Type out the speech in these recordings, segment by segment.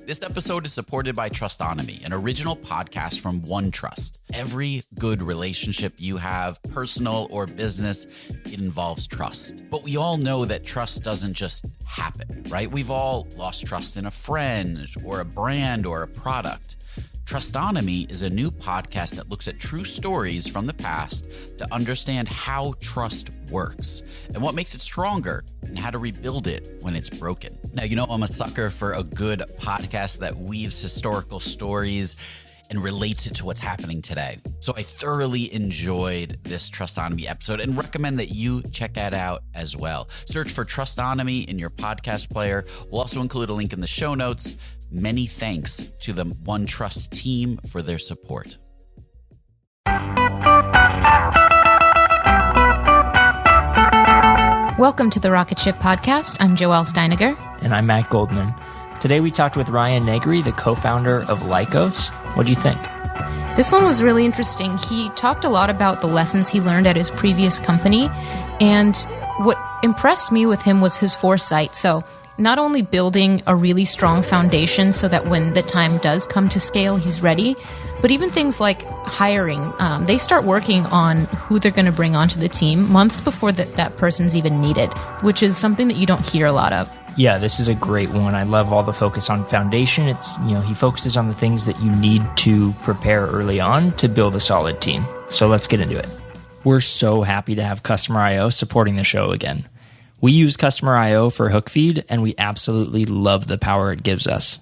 This episode is supported by Trustonomy, an original podcast from OneTrust. Every good relationship you have, personal or business, it involves trust. But we all know that trust doesn't just happen, right? We've all lost trust in a friend or a brand or a product. Trustonomy is a new podcast that looks at true stories from the past to understand how trust works and what makes it stronger and how to rebuild it when it's broken. Now, you know I'm a sucker for a good podcast that weaves historical stories and relates it to what's happening today. So I thoroughly enjoyed this Trustonomy episode and recommend that you check that out as well. Search for Trustonomy in your podcast player. We'll also include a link in the show notes. Many thanks to the OneTrust team for their support. Welcome to the Rocketship podcast. I'm Joelle Steiniger. And I'm Matt Goldman. Today we talked with Ryan Negri, the co-founder of Laicos. What do you think? This one was really interesting. He talked a lot about the lessons he learned at his previous company. And what impressed me with him was his foresight. So not only building a really strong foundation so that when the time does come to scale, he's ready, but even things like hiring. They start working on who they're going to bring onto the team months before that person's even needed, which is something that you don't hear a lot of. Yeah, this is a great one. I love all the focus on foundation. It's, he focuses on the things that you need to prepare early on to build a solid team. So let's get into it. We're so happy to have Customer.io supporting the show again. We use Customer.io for Hookfeed, and we absolutely love the power it gives us.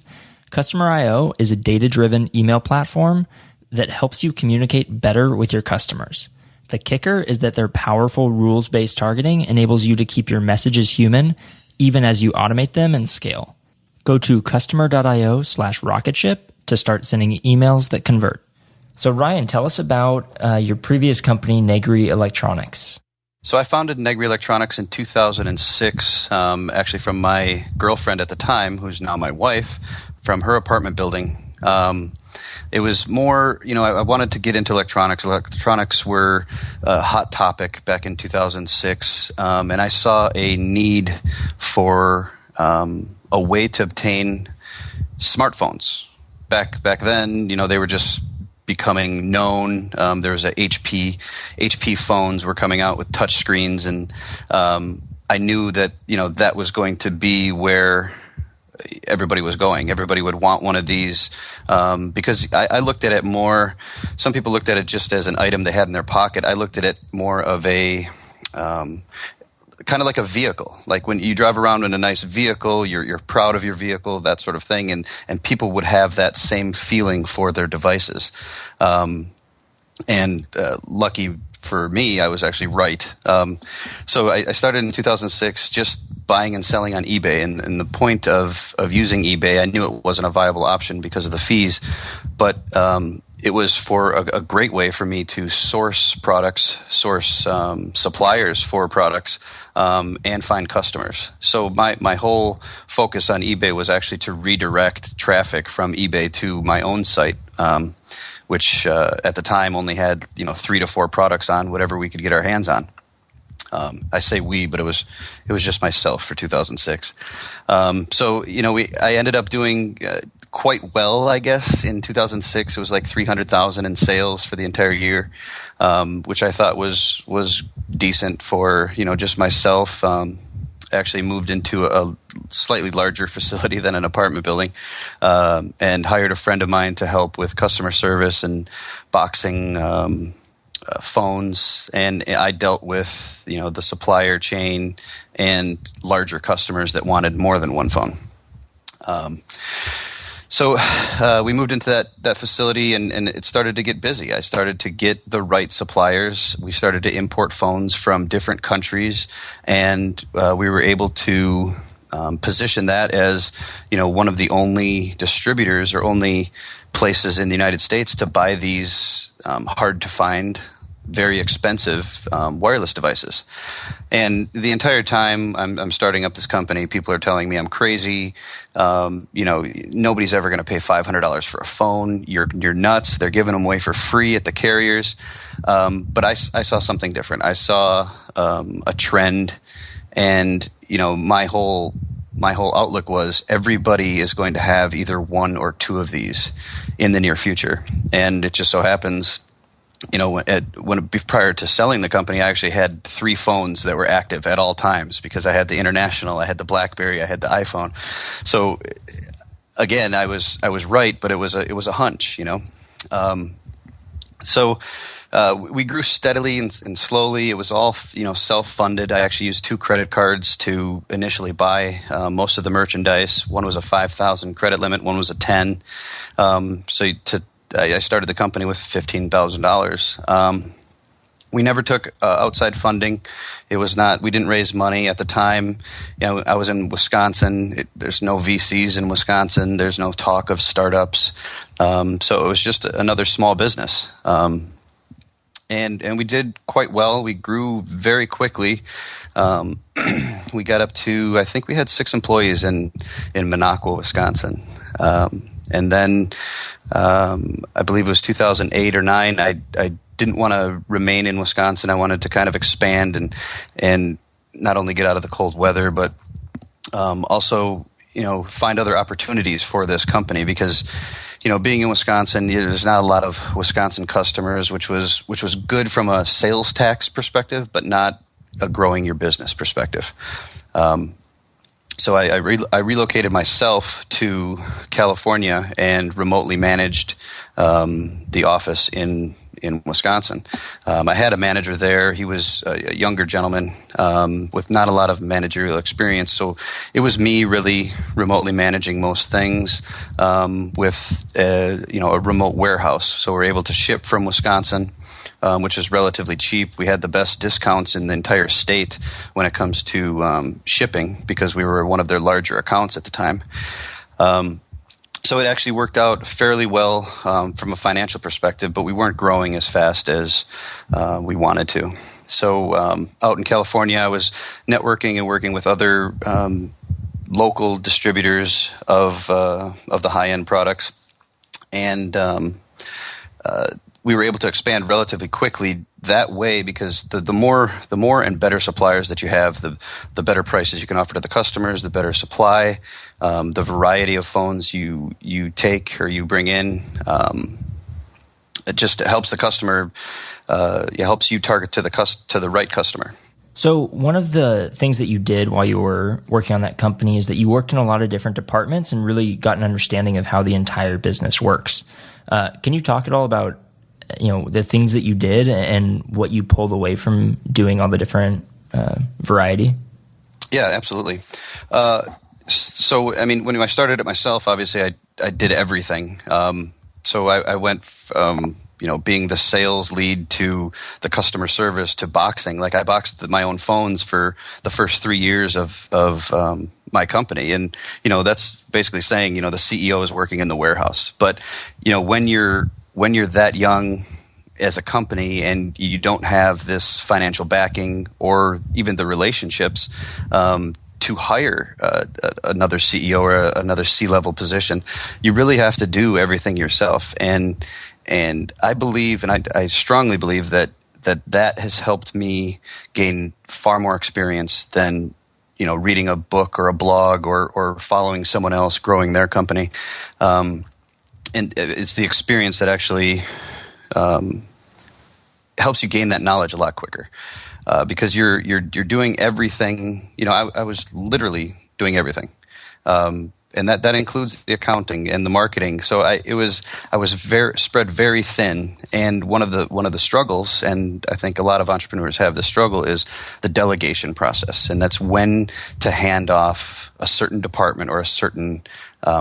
Customer.io is a data-driven email platform that helps you communicate better with your customers. The kicker is that their powerful rules-based targeting enables you to keep your messages human, even as you automate them and scale. Go to customer.io/rocketship to start sending emails that convert. So Ryan, tell us about your previous company, Negri Electronics. So I founded Negri Electronics in 2006, actually from my girlfriend at the time, who's now my wife, from her apartment building. It was more, I wanted to get into electronics. Electronics were a hot topic back in 2006, and I saw a need for a way to obtain smartphones. Back then, they were just becoming known. There was a HP phones were coming out with touch screens, and I knew that that was going to be where everybody was going. Everybody would want one of these because I looked at it more. Some people looked at it just as an item they had in their pocket. I looked at it more of a kind of like a vehicle. Like when you drive around in a nice vehicle, you're proud of your vehicle, that sort of thing, and people would have that same feeling for their devices. Lucky for me, I was actually right. So I started in 2006 just buying and selling on eBay, and the point of using eBay, I knew it wasn't a viable option because of the fees, but it was for a great way for me to source products, suppliers for products, and find customers. So my whole focus on eBay was actually to redirect traffic from eBay to my own site, which at the time only had 3 to 4 products on whatever we could get our hands on. I say we, but it was just myself for 2006. I ended up doing quite well, I guess. In 2006, it was like $300,000 in sales for the entire year, which I thought was decent for just myself. Actually moved into a slightly larger facility than an apartment building, and hired a friend of mine to help with customer service and boxing phones, and I dealt with the supplier chain and larger customers that wanted more than one phone. So we moved into that facility, and it started to get busy. I started to get the right suppliers. We started to import phones from different countries, and we were able to position that as one of the only distributors or only places in the United States to buy these hard to find, very expensive wireless devices. And the entire time I'm starting up this company, people are telling me I'm crazy. Nobody's ever going to pay $500 for a phone. You're nuts. They're giving them away for free at the carriers. But I saw something different. I saw a trend, and my whole my whole outlook was everybody is going to have either one or two of these in the near future. And it just so happens, prior to selling the company, I actually had 3 phones that were active at all times because I had the International, I had the BlackBerry, I had the iPhone. So again, I was right, but it was a hunch, So we grew steadily and slowly. It was all self-funded. I actually used 2 credit cards to initially buy most of the merchandise. One was a 5,000 credit limit. One was a 10. I started the company with $15,000. We never took outside funding. We didn't raise money at the time. I was in Wisconsin. There's no VCs in Wisconsin. There's no talk of startups. So it was just another small business. And we did quite well. We grew very quickly. We got up to, I think we had 6 employees in Minocqua, Wisconsin. And then I believe it was 2008 or 9, I didn't want to remain in Wisconsin. I wanted to kind of expand and not only get out of the cold weather, but also find other opportunities for this company because being in Wisconsin, there's not a lot of Wisconsin customers, which was good from a sales tax perspective, but not a growing your business perspective. So I relocated myself to California and remotely managed the office in Wisconsin. I had a manager there. He was a younger gentleman with not a lot of managerial experience. So it was me really remotely managing most things with a remote warehouse. So we're able to ship from Wisconsin, which is relatively cheap. We had the best discounts in the entire state when it comes to shipping because we were one of their larger accounts at the time. So it actually worked out fairly well from a financial perspective, but we weren't growing as fast as we wanted to. So out in California, I was networking and working with other local distributors of the high-end products, and we were able to expand relatively quickly that way because the more and better suppliers that you have, the better prices you can offer to the customers, the better supply, the variety of phones you take or you bring in. It just helps the customer. It helps you target to the right customer. So one of the things that you did while you were working on that company is that you worked in a lot of different departments and really got an understanding of how the entire business works. Can you talk at all about the things that you did and what you pulled away from doing all the different variety? Yeah, absolutely. So, I mean, when I started it myself, obviously I did everything. So I went from, being the sales lead to the customer service to boxing. Like I boxed my own phones for the first 3 years of my company. And, that's basically saying, the CEO is working in the warehouse. But, when you're that young as a company and you don't have this financial backing or even the relationships to hire another CEO or another C-level position, you really have to do everything yourself. And I believe, and I strongly believe that has helped me gain far more experience than reading a book or a blog or following someone else growing their company. And it's the experience that actually helps you gain that knowledge a lot quicker because you're doing everything. I was literally doing everything, and that includes the accounting and the marketing. So I was spread very thin. And one of the struggles, and I think a lot of entrepreneurs have this struggle, is the delegation process, and that's when to hand off a certain department or a certain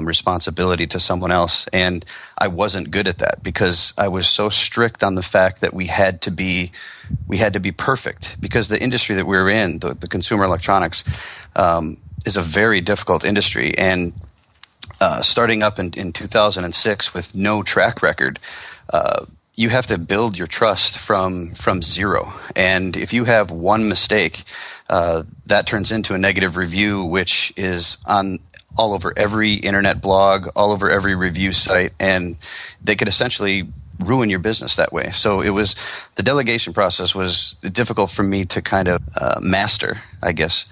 responsibility to someone else. And I wasn't good at that because I was so strict on the fact that we had to be perfect because the industry that we were in, the consumer electronics, is a very difficult industry. And starting up in 2006 with no track record, you have to build your trust from zero. And if you have one mistake, that turns into a negative review, which is on all over every internet blog, all over every review site, and they could essentially ruin your business that way. So the delegation process was difficult for me to kind of master, I guess.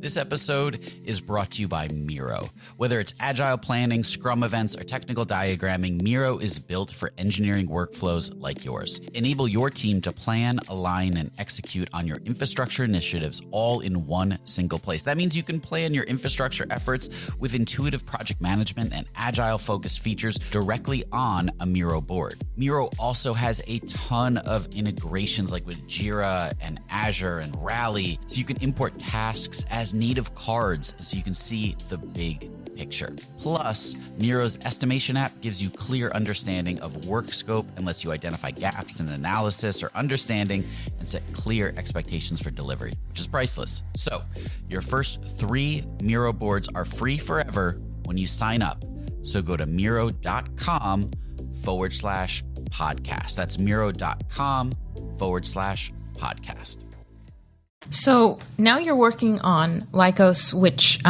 This episode is brought to you by Miro. Whether it's agile planning, Scrum events, or technical diagramming, Miro is built for engineering workflows like yours. Enable your team to plan, align, and execute on your infrastructure initiatives all in one single place. That means you can plan your infrastructure efforts with intuitive project management and agile-focused features directly on a Miro board. Miro also has a ton of integrations like with Jira and Azure and Rally, so you can import tasks as native cards so you can see the big picture. Plus, Miro's estimation app gives you clear understanding of work scope and lets you identify gaps in analysis or understanding and set clear expectations for delivery, which is priceless. So, your first 3 Miro boards are free forever when you sign up. So go to Miro.com/podcast. That's Miro.com/podcast. So now you're working on Laicos, which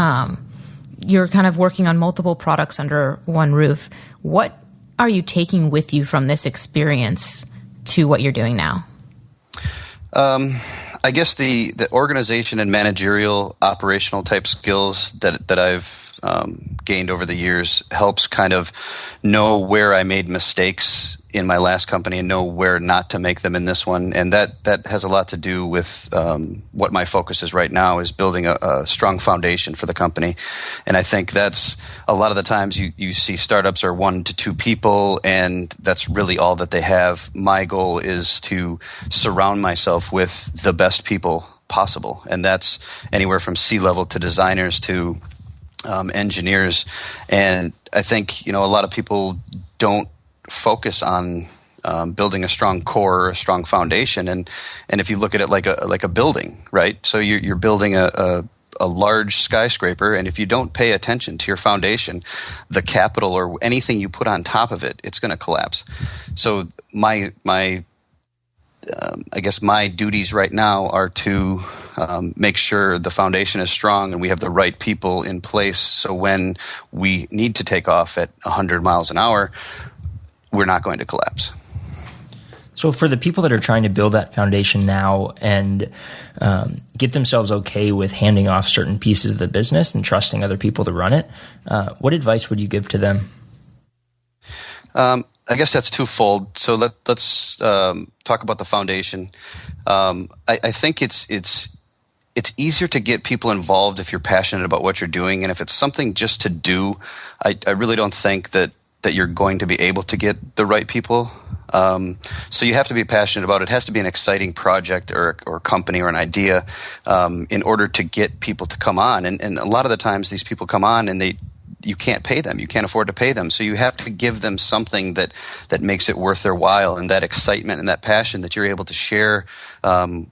you're kind of working on multiple products under one roof. What are you taking with you from this experience to what you're doing now? I guess the organization and managerial operational type skills that I've gained over the years helps kind of know where I made mistakes in my last company and know where not to make them in this one. And that has a lot to do with what my focus is right now, is building a strong foundation for the company. And I think that's a lot of the times you see startups are 1 to 2 people, and that's really all that they have. My goal is to surround myself with the best people possible. And that's anywhere from C-level to designers to engineers. And I think, a lot of people don't focus on building a strong core or a strong foundation, and if you look at it like a building, right? So you're building a large skyscraper, and if you don't pay attention to your foundation, the capital or anything you put on top of it, it's going to collapse. So my I guess my duties right now are to make sure the foundation is strong and we have the right people in place, so when we need to take off at 100 miles an hour, we're not going to collapse. So for the people that are trying to build that foundation now and get themselves okay with handing off certain pieces of the business and trusting other people to run it, what advice would you give to them? I guess that's twofold. So let's talk about the foundation. I think it's easier to get people involved if you're passionate about what you're doing, and if it's something just to do, I really don't think that you're going to be able to get the right people. So you have to be passionate about it. It has to be an exciting project or company or an idea in order to get people to come on. And a lot of the times these people come on and you can't pay them. You can't afford to pay them. So you have to give them something that makes it worth their while. And that excitement and that passion that you're able to share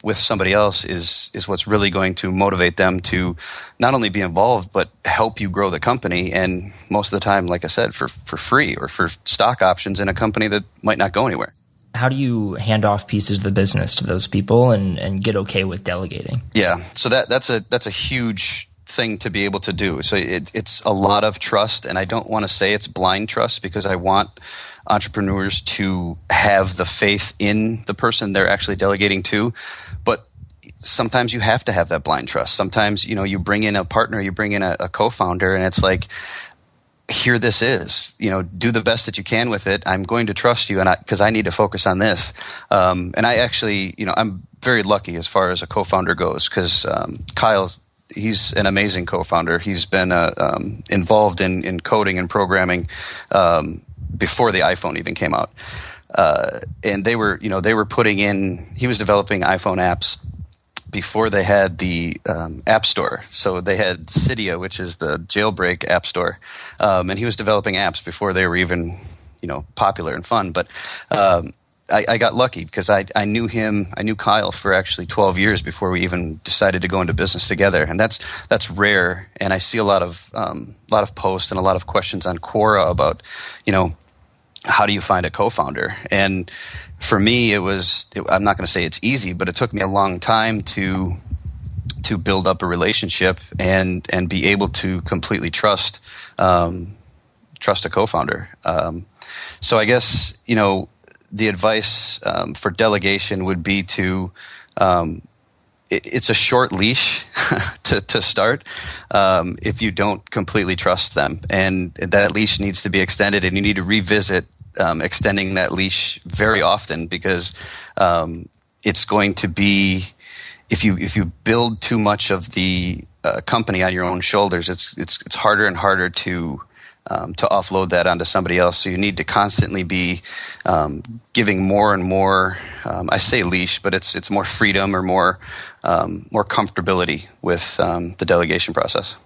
with somebody else is what's really going to motivate them to not only be involved, but help you grow the company. And most of the time, like I said, for free or for stock options in a company that might not go anywhere. How do you hand off pieces of the business to those people and get okay with delegating? Yeah, so that's a huge thing to be able to do. So it's a lot of trust, and I don't want to say it's blind trust, because I want entrepreneurs to have the faith in the person they're actually delegating to. But sometimes you have to have that blind trust. Sometimes, you bring in a partner, you bring in a co-founder, and it's like, here this is, do the best that you can with it. I'm going to trust you, and because I need to focus on this. And I actually, I'm very lucky as far as a co-founder goes, because he's an amazing co-founder. He's been involved in coding and programming before the iPhone even came out. And they were putting in, he was developing iPhone apps before they had the App Store. So they had Cydia, which is the jailbreak App Store. And he was developing apps before they were even, popular and fun. But I got lucky because I knew him. I knew Kyle for actually 12 years before we even decided to go into business together, and that's rare. And I see a lot of posts and a lot of questions on Quora about, how do you find a co-founder? And for me, I'm not going to say it's easy, but it took me a long time to build up a relationship and be able to completely trust a co-founder. So I guess the advice for delegation would be to, it's a short leash to start if you don't completely trust them. And that leash needs to be extended, and you need to revisit extending that leash very often, because it's going to be, if you build too much of the company on your own shoulders, it's harder and harder to offload that onto somebody else. So you need to constantly be giving more and more. I say leash, but it's more freedom or more comfortability with the delegation process.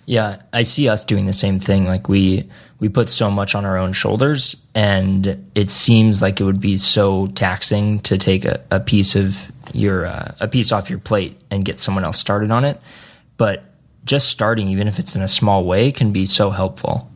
Yeah, I see us doing the same thing. Like we put so much on our own shoulders, and it seems like it would be so taxing to take a piece of a piece off your plate and get someone else started on it. But just starting, even if it's in a small way, can be so helpful.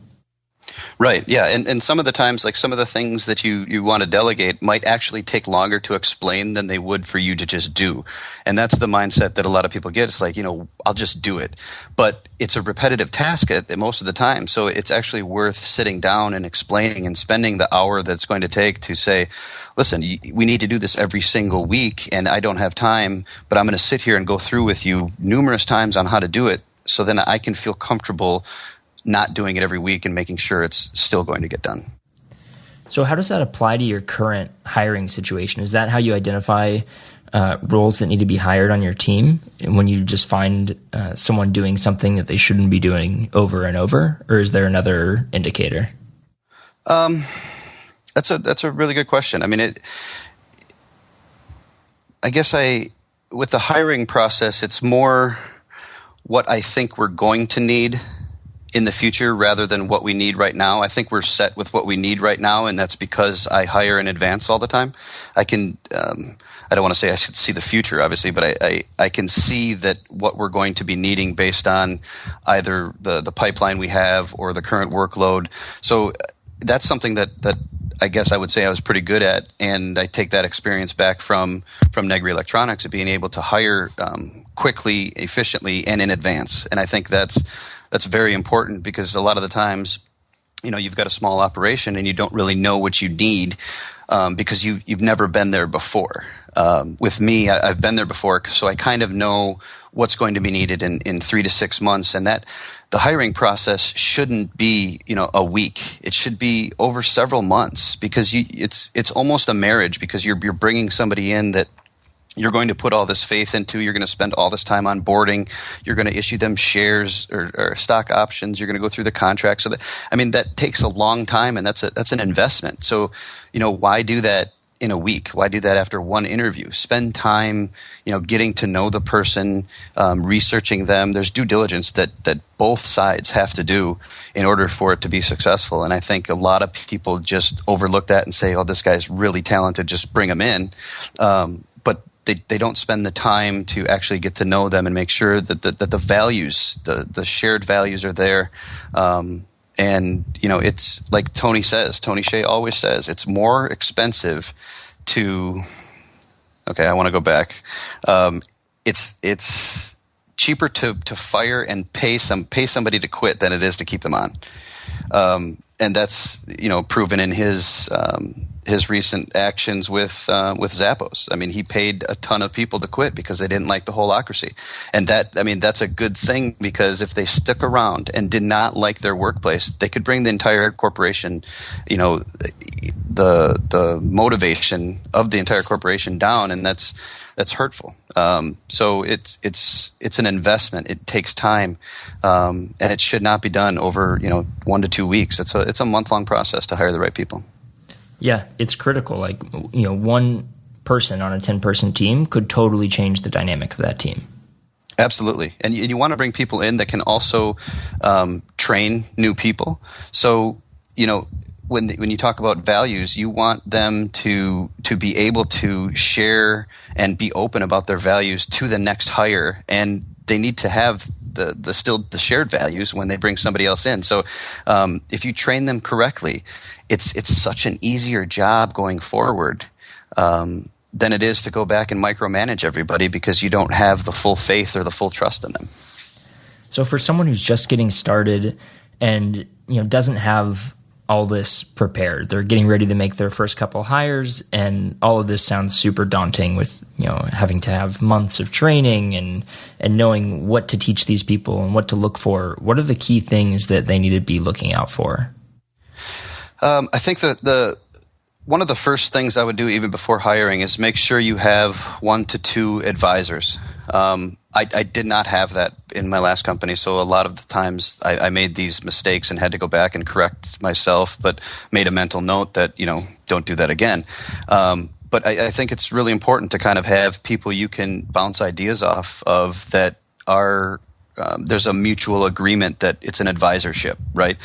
Right. Yeah. And some of the times, like some of the things that you want to delegate might actually take longer to explain than they would for you to just do. And that's the mindset that a lot of people get. It's like, I'll just do it. But it's a repetitive task at most of the time. So it's actually worth sitting down and explaining and spending the hour that's going to take to say, listen, we need to do this every single week, and I don't have time, but I'm going to sit here and go through with you numerous times on how to do it, so then I can feel comfortable not doing it every week and making sure it's still going to get done. So how does that apply to your current hiring situation? Is that how you identify roles that need to be hired on your team when you just find someone doing something that they shouldn't be doing over and over? Or is there another indicator? That's a really good question. I mean, with the hiring process, it's more what I think we're going to need in the future rather than what we need right now. I think we're set with what we need right now, and that's because I hire in advance all the time. I can, I don't want to say I should see the future, obviously, but I can see that what we're going to be needing based on either the pipeline we have or the current workload. So that's something that I guess I would say I was pretty good at, and I take that experience back from Negri Electronics of being able to hire quickly, efficiently, and in advance. And I think that's very important, because a lot of the times, you've got a small operation and you don't really know what you need because you've never been there before. With me, I've been there before, so I kind of know what's going to be needed in 3 to 6 months, and that the hiring process shouldn't be a week. It should be over several months, because it's almost a marriage, because you're bringing somebody in that you're going to put all this faith into. You're going to spend all this time onboarding. You're going to issue them shares or stock options. You're going to go through the contract. So that takes a long time, and that's an investment. So, why do that in a week? Why do that after one interview? Spend time, getting to know the person, researching them. There's due diligence that both sides have to do in order for it to be successful. And I think a lot of people just overlook that and say, oh, this guy's really talented, just bring him in. But they don't spend the time to actually get to know them and make sure that the values, the shared values are there. And, it's like Tony Hsieh always says, it's more expensive I want to go back. It's cheaper to fire and pay somebody to quit than it is to keep them on. And that's, proven in his recent actions with Zappos. I mean, he paid a ton of people to quit because they didn't like the holacracy. And that's a good thing, because if they stuck around and did not like their workplace, they could bring the entire corporation, the motivation of the entire corporation down, and that's hurtful. So it's an investment. It takes time, and it should not be done over 1 to 2 weeks. It's a month-long process to hire the right people. Yeah, it's critical. Like, one person on a 10-person team could totally change the dynamic of that team. Absolutely. And you want to bring people in that can also train new people. So, when you talk about values, you want them to be able to share and be open about their values to the next hire, and they need to have the shared values when they bring somebody else in. So if you train them correctly, it's such an easier job going forward than it is to go back and micromanage everybody, because you don't have the full faith or the full trust in them. So for someone who's just getting started and doesn't have all this prepared. They're getting ready to make their first couple hires, and all of this sounds super daunting with, having to have months of training and knowing what to teach these people and what to look for. What are the key things that they need to be looking out for? I think that one of the first things I would do even before hiring is make sure you have 1 to 2 advisors. I did not have that in my last company, so a lot of the times I made these mistakes and had to go back and correct myself, but made a mental note that, don't do that again. But I think it's really important to kind of have people you can bounce ideas off of that are there's a mutual agreement that it's an advisorship, right?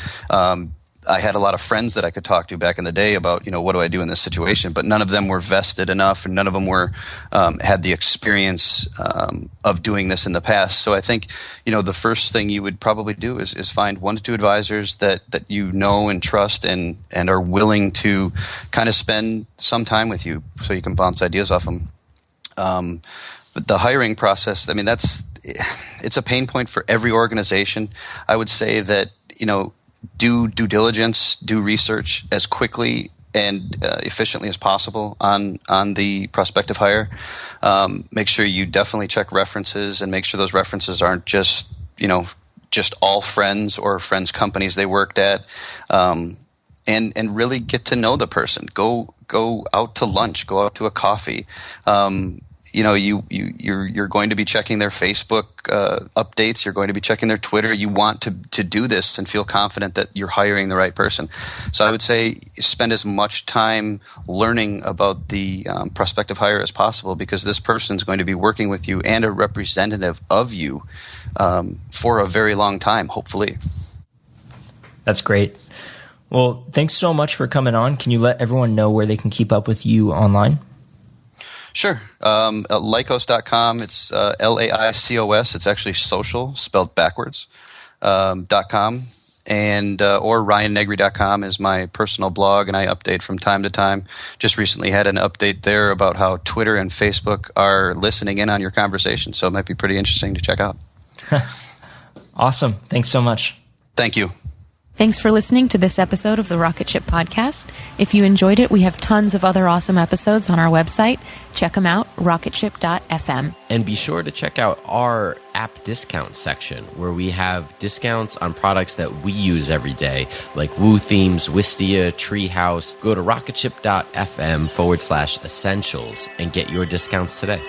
I had a lot of friends that I could talk to back in the day about, what do I do in this situation? But none of them were vested enough, and none of them were had the experience of doing this in the past. So I think, the first thing you would probably do is find 1 to 2 advisors that you know and trust and are willing to kind of spend some time with you, so you can bounce ideas off them. But the hiring process, it's a pain point for every organization. I would say that, do due diligence, do research as quickly and efficiently as possible on the prospective hire. Make sure you definitely check references and make sure those references aren't just all friends or friends' companies they worked at. And really get to know the person. Go out to lunch. Go out to a coffee. You're going to be checking their Facebook updates. You're going to be checking their Twitter. You want to do this and feel confident that you're hiring the right person. So I would say spend as much time learning about the prospective hire as possible, because this person is going to be working with you and a representative of you for a very long time, hopefully. That's great. Well, thanks so much for coming on. Can you let everyone know where they can keep up with you online? Sure. Laicos.com. It's Laicos. It's actually social, spelled backwards, .com. And or RyanNegri.com is my personal blog, and I update from time to time. Just recently had an update there about how Twitter and Facebook are listening in on your conversation, so it might be pretty interesting to check out. Awesome. Thanks so much. Thank you. Thanks for listening to this episode of the Rocketship podcast. If you enjoyed it, we have tons of other awesome episodes on our website. Check them out, rocketship.fm. And be sure to check out our app discount section, where we have discounts on products that we use every day, like Woo Themes, Wistia, Treehouse. Go to rocketship.fm/essentials and get your discounts today.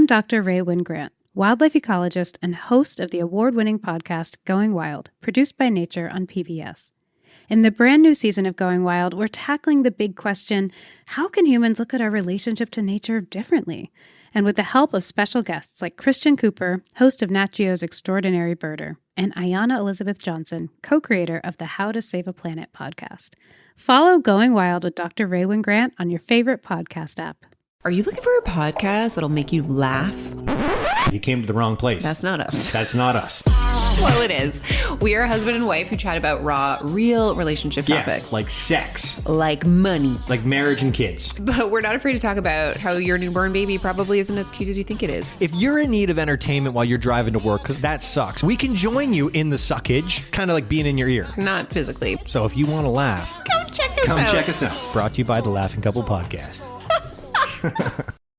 I'm Dr. Ray Wingrant, wildlife ecologist and host of the award-winning podcast Going Wild, produced by Nature on PBS. In the brand new season of Going Wild, we're tackling the big question, how can humans look at our relationship to nature differently? And with the help of special guests like Christian Cooper, host of Nat Geo's Extraordinary Birder, and Ayanna Elizabeth Johnson, co-creator of the How to Save a Planet podcast. Follow Going Wild with Dr. Ray Wingrant on your favorite podcast app. Are you looking for a podcast that'll make you laugh? You came to the wrong place. That's not us. That's not us. Well, it is. We are a husband and wife who chat about raw, real relationship topics. Like sex. Like money. Like marriage and kids. But we're not afraid to talk about how your newborn baby probably isn't as cute as you think it is. If you're in need of entertainment while you're driving to work, because that sucks, we can join you in the suckage, kind of like being in your ear. Not physically. So if you want to laugh, Come check us out. Come check us out. brought to you by the Laughing Couple Podcast.